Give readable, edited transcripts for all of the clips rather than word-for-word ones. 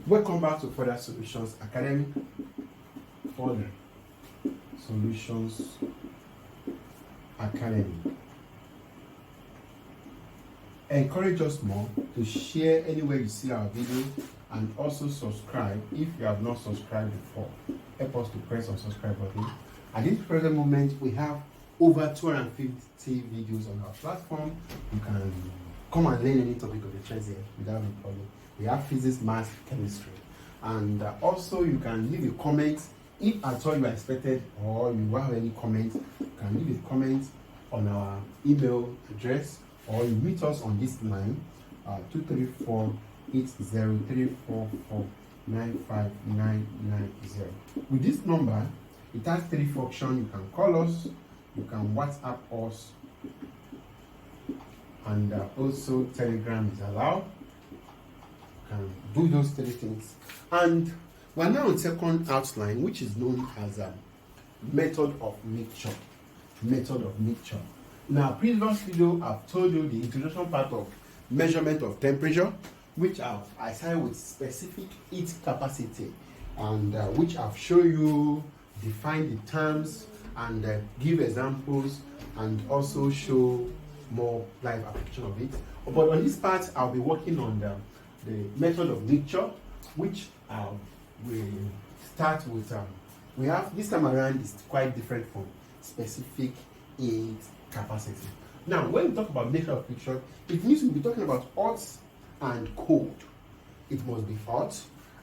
Welcome back to Further Solutions Academy. Further Solutions Academy. Encourage us more to share anywhere you see our video and also subscribe if you have not subscribed before. Help us to press on subscribe button. At this present moment, we have over 250 videos on our platform. You can come and learn any topic of interest here without any problem. We have physics, math, chemistry, and also you can leave a comment if at all you are expected, or you have any comments. You can leave a comment on our email address, or you meet us on this line 234-80-344-95990. With this number, it has 3 functions. You can call us, you can WhatsApp us, and also Telegram is allowed. You can do those 3 things. And we're now on second outline, which is known as a method of mixture. Method of mixture. Now, previous video, I've told you the introduction part of measurement of temperature, which I started with specific heat capacity, and which I've shown you, define the terms, and give examples, and also show more live application of it. But on this part, I'll be working on the method of mixture, which we start with. We have this time around is quite different from specific heat capacity. Now, when we talk about mixture of mixture, it means we'll be talking about hot and cold. It must be hot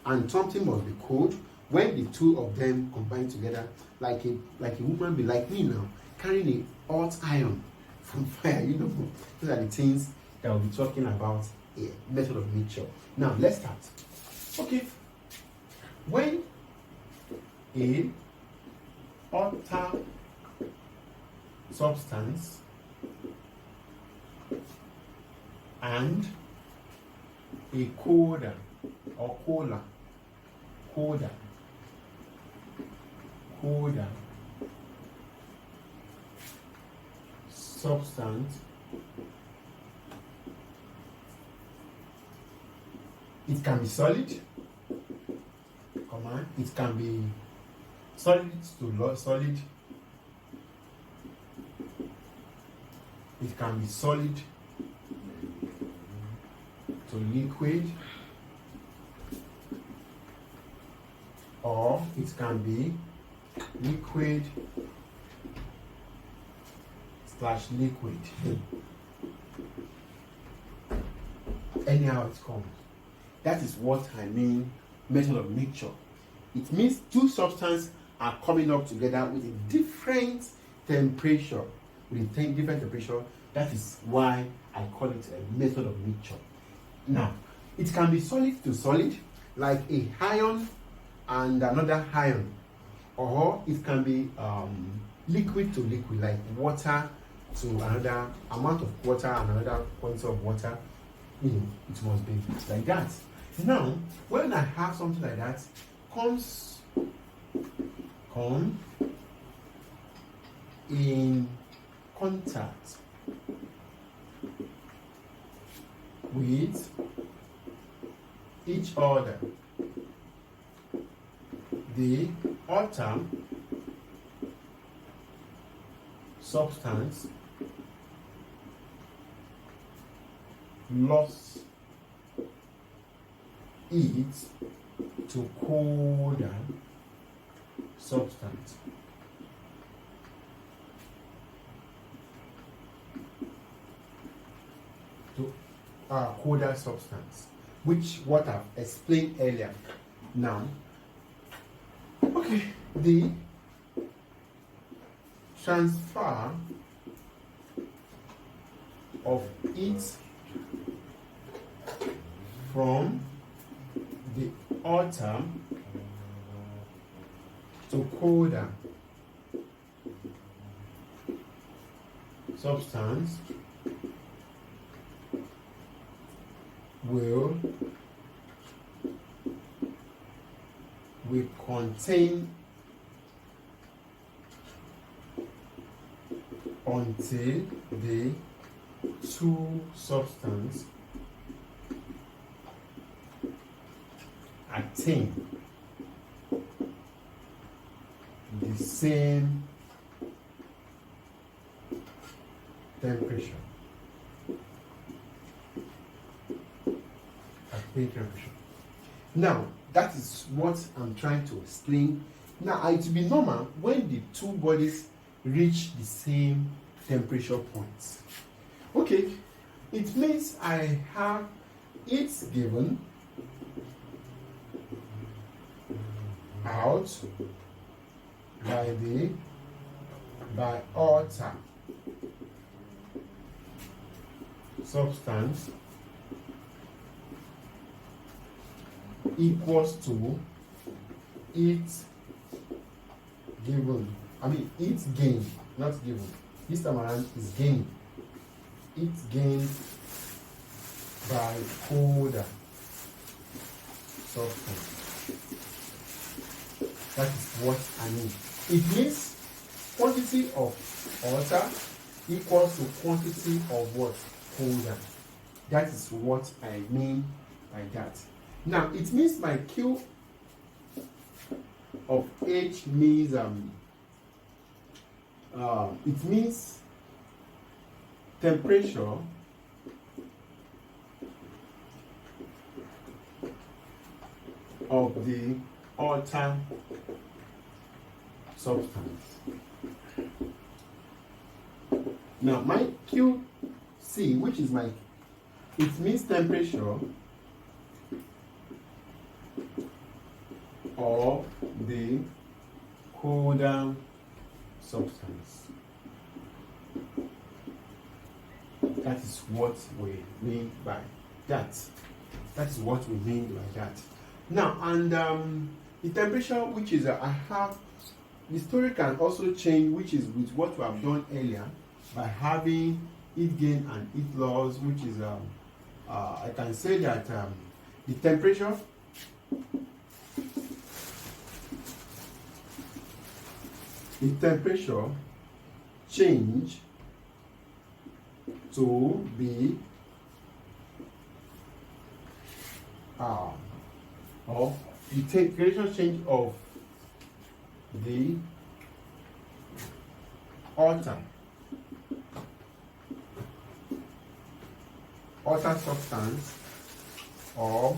and something must be cold. When the two of them combine together, like a woman be like me now, carrying a hot iron from fire, those are the things that we'll be talking about here, method of mixture. Now, let's start. Okay, when a hotter substance and a colder or colder substance, it can be solid, it can be solid to solid, it can be solid to liquid, or it can be liquid / liquid. Anyhow it comes. That is what I mean method of mixture. It means two substances are coming up together with a different temperature. That is why I call it a method of mixture. Now, it can be solid to solid, like a iron and another iron, or it can be liquid to liquid, like water to another amount of water and another quantity of water. It must be like that. Now, when I have something like that, come in contact with each other, the hotter substance lost heat to colder substance. Colder substance, which what I've explained earlier. Now, okay, the transfer of heat from the hotter to colder substance will contain until the two substances attain the same temperature. Now, that is what I'm trying to explain. Now, it will be normal when the two bodies reach the same temperature points. Okay, it means I have it given out by alter substance equals to it given. It gain, not given. This time around is gain. It gained by colder substance. That is what I mean. It means quantity of water equals to quantity of what? Colder. That is what I mean by that. Now, it means my Q of H means it means temperature of the alter substance. Now, my QC, which is it means temperature of the colder substance. That is what we mean by that. That is what we mean by that. Now, and the temperature, which is I have the story can also change, which is with what we have done earlier by having heat gain and heat loss, which is I can say that the temperature change to be of the temperature change of the alter substance or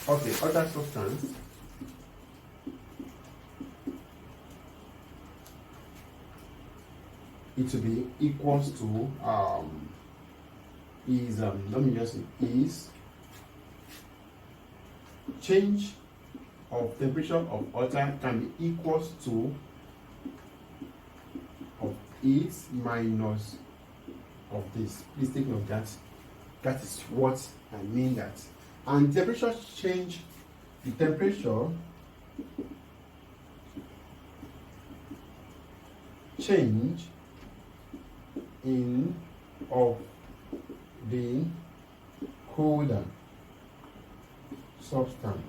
alter substance it will be equals to is let me just say is change of temperature of alter can be equals to of it minus of this. Please take note of that. That is what I mean that. And temperature change, the temperature change in of the colder substance,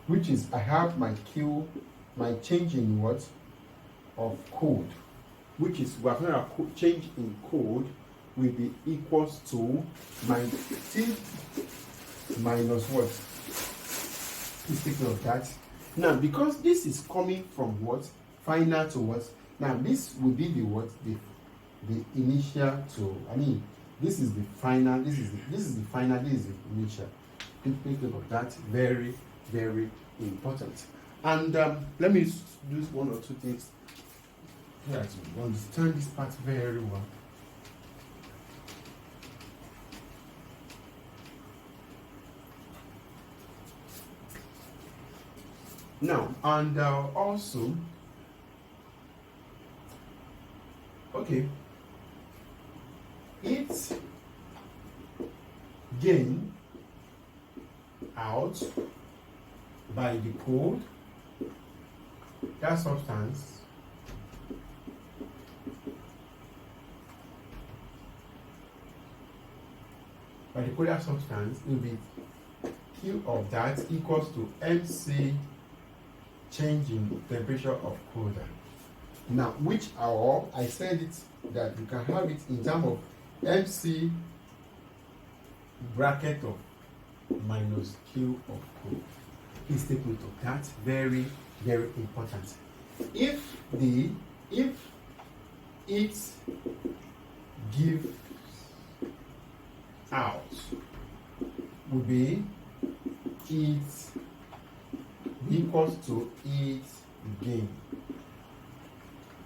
which is I have my Q, my change in what? Of cold, which is we are going to change in cold will be equals to my T minus what? Please take note of that. Now, because this is coming from what? Final to what? Now, this will be the what? The initial to, this is the final, this is the final, this is the initial. Please take note of that. Very, very important. And let me do one or two things here to understand this part very well. Now, and also, okay, it's gain out by the cold, that substance by the colder substance will be Q of that equals to MC change in temperature of colder. Now, which are I said it that you can have it in terms of MC bracket of minus Q of Co. Please take note of that. Very, very important. If it gives out will be it equals to it gain.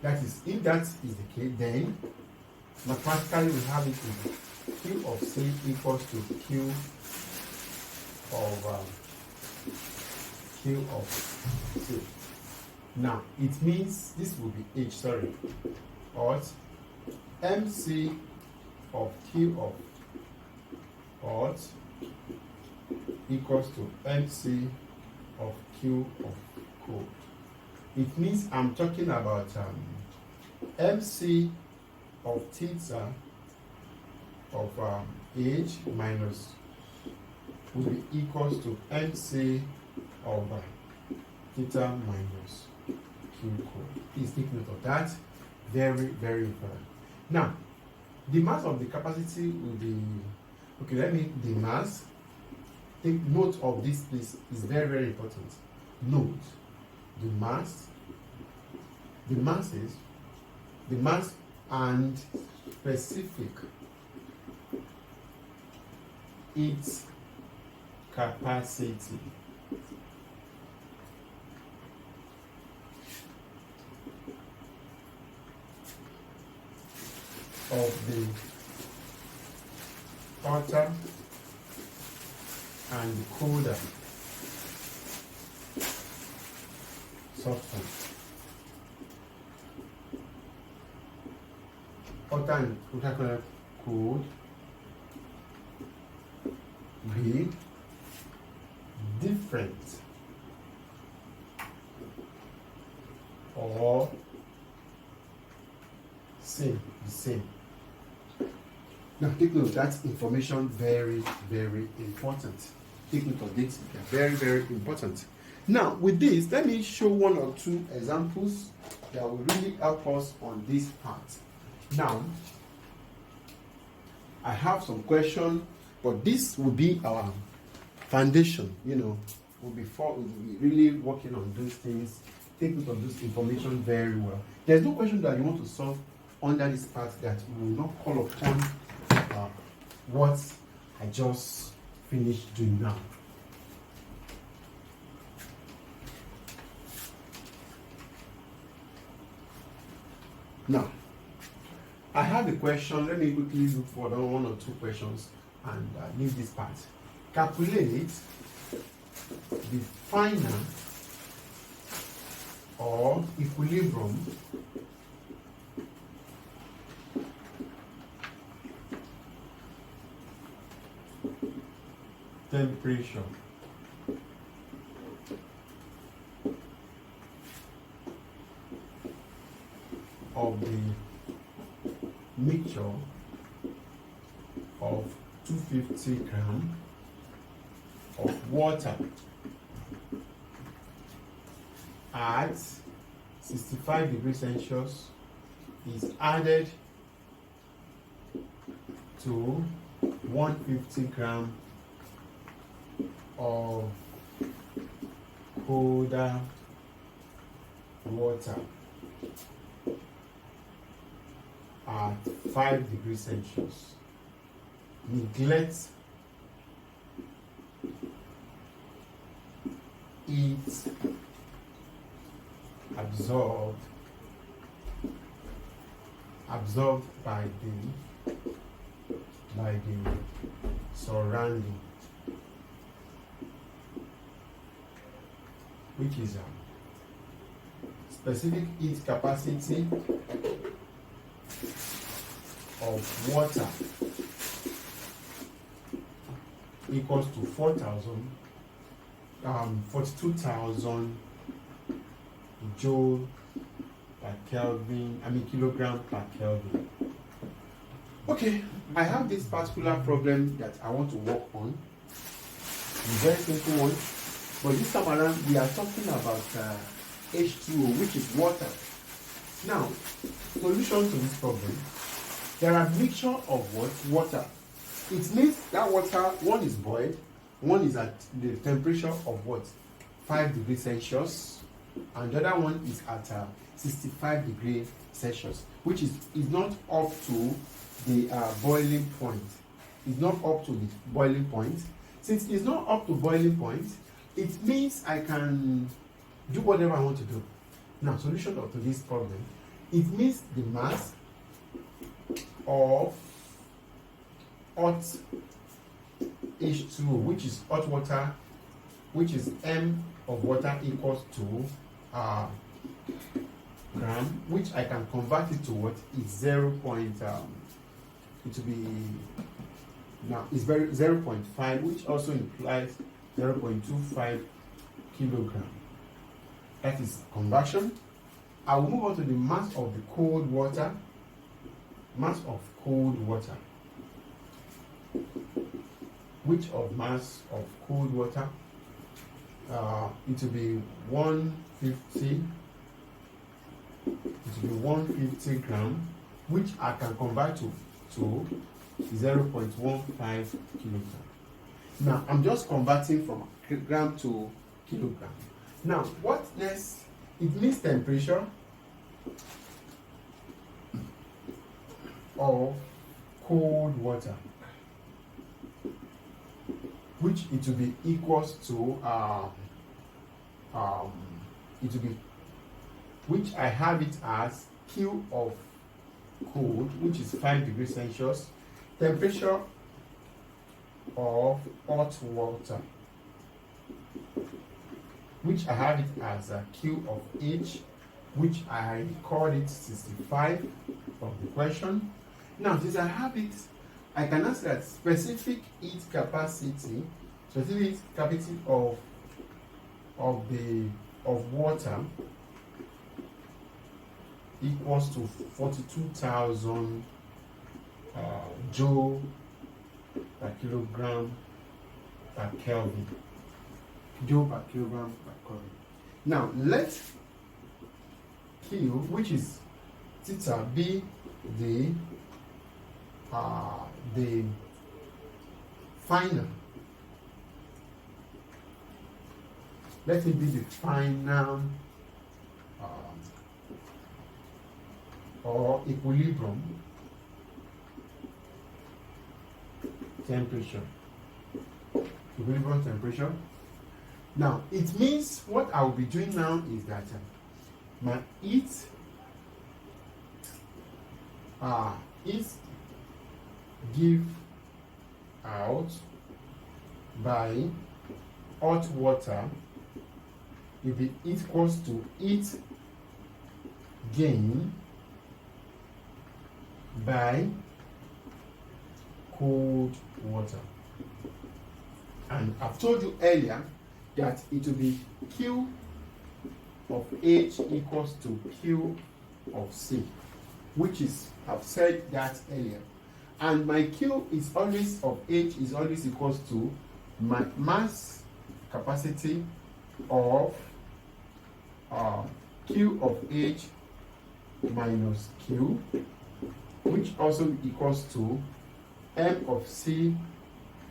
That is, if that is the case, then mathematically we have it in Q of C equals to Q of C. Now it means this will be H, sorry, or MC of Q of odd equals to MC of Q of Co. It means I'm talking about MC of theta of H minus will be equals to MC of theta minus Q Co. Please take note of that. Very, very important. Now, the mass of the capacity will be, okay, the mass, take note of this, please, is very, very important. Note, the mass and specific its capacity. Of the author and the coder substance. Author and coder could be different or the same. Now take note of that information, very, very important. Take note of this, very, very important. Now with this, let me show one or two examples that will really help us on this part. Now, I have some questions, but this will be our foundation, we'll be really working on those things. Take note of this information very well. There's no question that you want to solve under this part that we will not call upon what I just finished doing now. Now, I have a question. Let me quickly look for one or two questions and leave this part. Calculate the final or equilibrium temperature of the mixture of 250 grams of water at 65 degrees Celsius is added to 150 grams of colder water at 5 degrees Celsius. Neglect it absorbed by the surrounding, which is specific heat capacity of water equals to 42,000 joule per Kelvin, kilogram per Kelvin. Okay, I have this particular problem that I want to work on. A very simple one, but this time around we are talking about H2O, which is water. Now, solution to this problem: there are mixture of what? Water. it means that water, one is boiled, one is at the temperature of what? 5 degrees Celsius, and the other one is at 65 degrees Celsius, which is not up to the boiling point. It's not up to the boiling point. Since it's not up to boiling point, it means I can do whatever I want to do. Now, solution to this problem, it means the mass of hot H2O, which is hot water, which is M of water equals to gram, which I can convert it to what is 0. It will be now it's 0.5, which also implies 0.25 kilogram. That is conversion. I will move on to the mass of the cold water. Mass of cold water. Which of mass of cold water? It will be 150. It will be 150 gram, which I can convert to 0.15 kilogram. Now I'm just converting from gram to kilogram. Now what next? It means temperature of cold water, which it will be equals to it will be, which I have it as Q of cold, which is 5 degrees Celsius, temperature of hot water, which I have it as Q of H, which I called it 65 from the question. Now, since I have it, I can answer that specific heat capacity of water equals to 42,000 joule per kilogram per Kelvin. Joule per kilogram per Kelvin. Now let Q, which is theta, be the final. Let it be the final or equilibrium temperature. Equilibrium temperature. Now it means what I will be doing now is that my heat is give out by hot water will be equals to heat gain by cold water. And I've told you earlier that it will be Q of H equals to Q of C, which is, I've said that earlier. And my Q is always of H is always equals to my mass capacity of Q of H minus Q, which also equals to M of C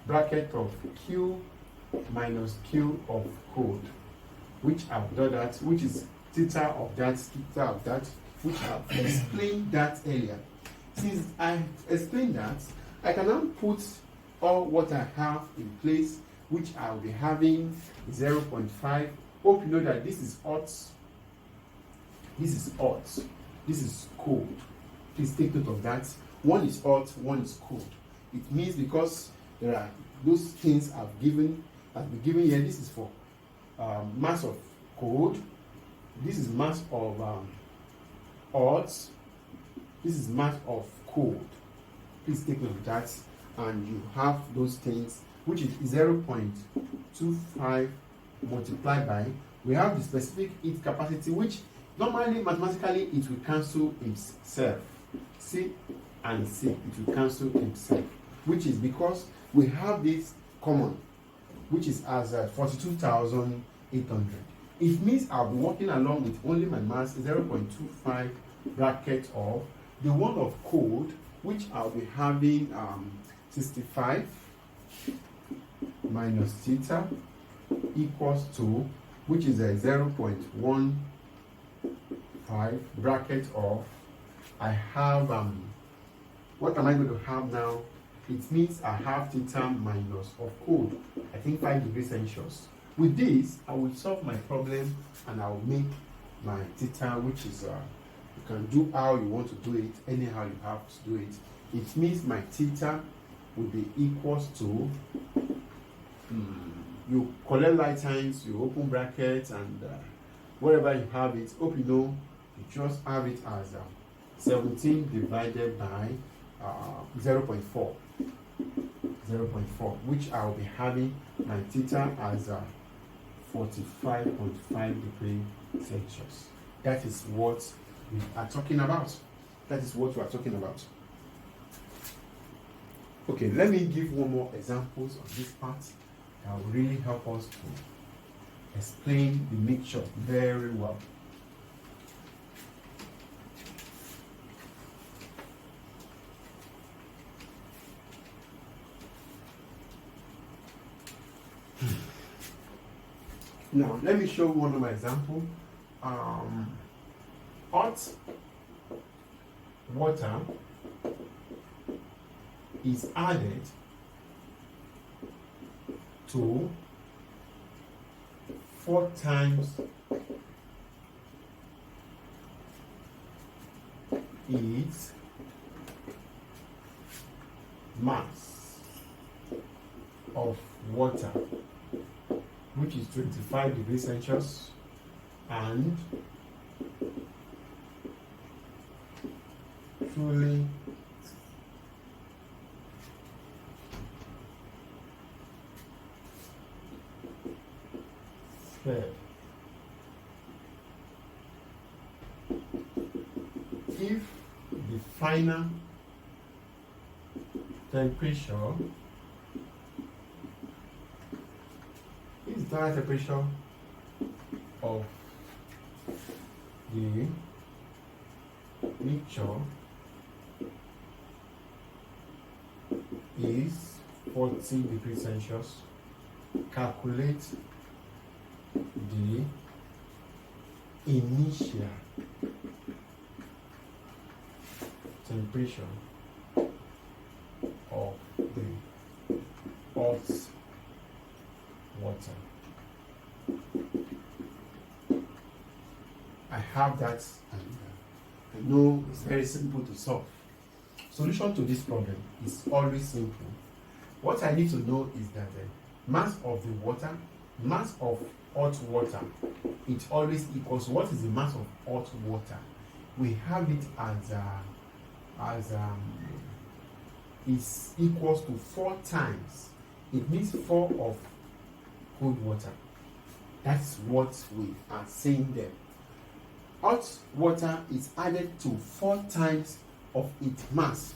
bracket of Q minus Q of cold, which I've done that, which is theta of that, which I've explained that earlier. Since I explained that, I can now put all what I have in place, which I'll be having 0.5. Hope you know that this is hot, this is hot, this is cold. Please take note of that. One is hot, one is cold. It means because there are those things I've been given here. This is for mass of cold. This is mass of hot. This is mass of cold. Please take note of that, and you have those things, which is 0.25 multiplied by. We have the specific heat capacity, which normally mathematically it will cancel itself. C and C, it will cancel itself, which is because we have this common, which is as 42,800. It means I'll be working along with only my mass 0.25 bracket of the one of cold, which I'll be having 65 minus theta equals to, which is a 0.15 bracket of, I have, what am I going to have now? It means I have theta minus of cold, I think 5 degrees Celsius. With this, I will solve my problem and I will make my theta, which is, you can do how you want to do it, anyhow you have to do it. It means my theta will be equals to, you collect light times, you open brackets, and wherever you have it, hope you know, you just have it as 17 divided by 0.4, which I will be having my theta as 45.5 degrees Celsius. That is what we are talking about. Okay, let me give one more examples of this part that will really help us to explain the mixture very well. Now, let me show one of my examples. Hot water is added to 4 times its mass of water, which is 25 degrees Celsius, and truly spread. If the final temperature is the temperature of the mixture is 40 degrees Celsius, calculate the initial temperature of the hot water. I have that, and I know it's very simple to solve. Solution to this problem is always simple. What I need to know is that the mass of the water, mass of hot water, it always equals, what is the mass of hot water? We have it as is equals to 4 times. It means 4 of cold water. That's what we are saying there. Hot water is added to 4 times of its mass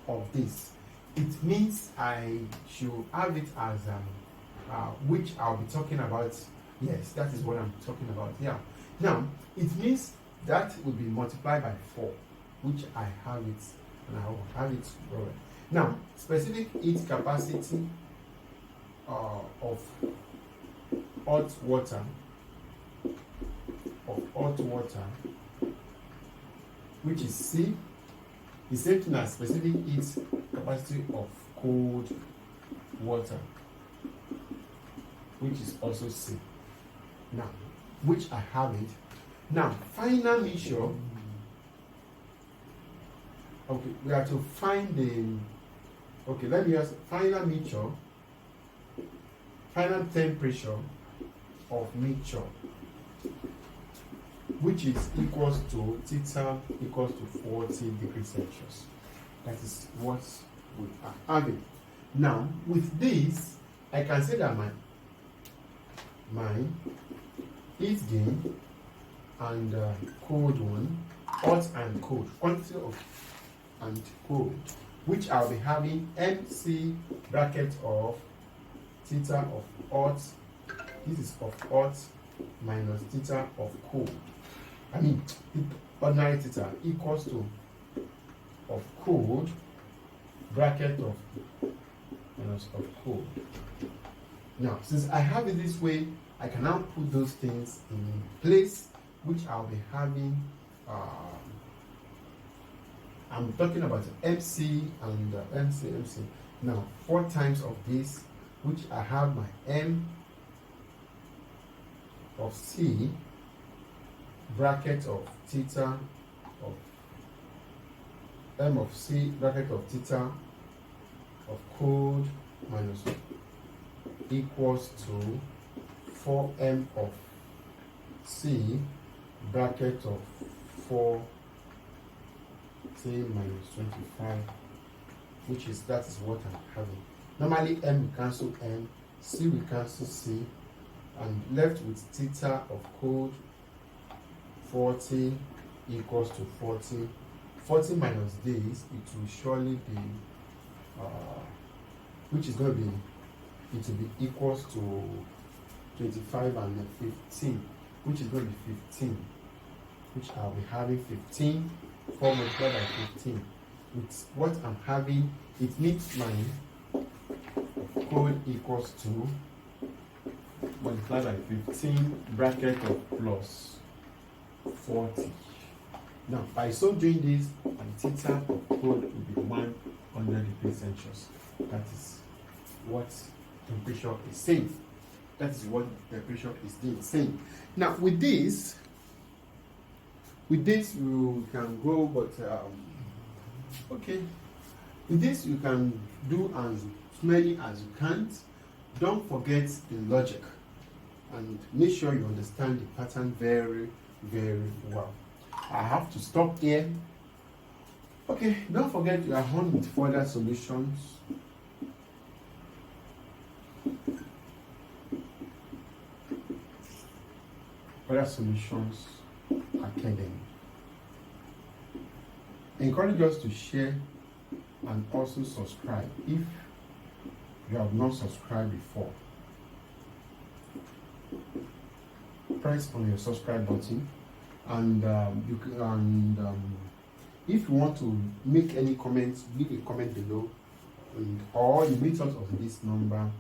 of this. It means I should have it as which I'll be talking about. Yes, that is what I'm talking about here. Now, it means that will be multiplied by 4, which I have it, and I will have it. Now, specific heat capacity of hot water, which is C, the same thing as specific heat capacity of cold water, which is also C. Now, which I have it. Now, final measure. Okay, we have to find the. Okay, let me ask. Final measure. Final temperature of mixture, which is equals to theta equals to 40 degrees Celsius. That is what we are having. Now, with this, I can say that my heat gain and cold one, hot and cold, quantity of and cold, which I'll be having MC bracket of theta of hot. This is of hot minus theta of cold. I mean, ordinary theta equals to of cold bracket of minus of code. Now, since I have it this way, I can now put those things in place, which I'll be having. I'm talking about MC and MC. Now, 4 times of this, which I have my M of C, bracket of theta of M of C, bracket of theta of code minus equals to 4M of C, bracket of 4 C minus 25, which is, that is what I'm having. Normally M will cancel M, C will cancel C, and left with theta of code 40 equals to 40. 40 minus this, it will surely be, which is going to be, it will be equals to 25 and 15, which is going to be 15, which I'll be having 15, 4 multiplied by 15. With what I'm having, it means my code equals to multiplied by 15, bracket of plus 40. Now, by so doing this, my theta of code will be 100 degrees Celsius. That is what temperature is saying. That is what temperature is saying. Now, with this we can go, but okay. With this, you can do as many as you can. Don't forget the logic, and make sure you understand the pattern very, very well. I have to stop here. Okay, don't forget you are on with further solutions. Further Solutions Academy. Encourage us to share and also subscribe if you have not subscribed before. Press on your subscribe button, and if you want to make any comments, leave a comment below, or you meet us on this number.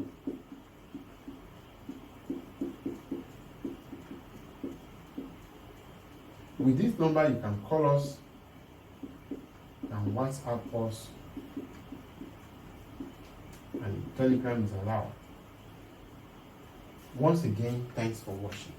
With this number, you can call us and WhatsApp us, and Telegram is allowed. Once again, thanks for watching.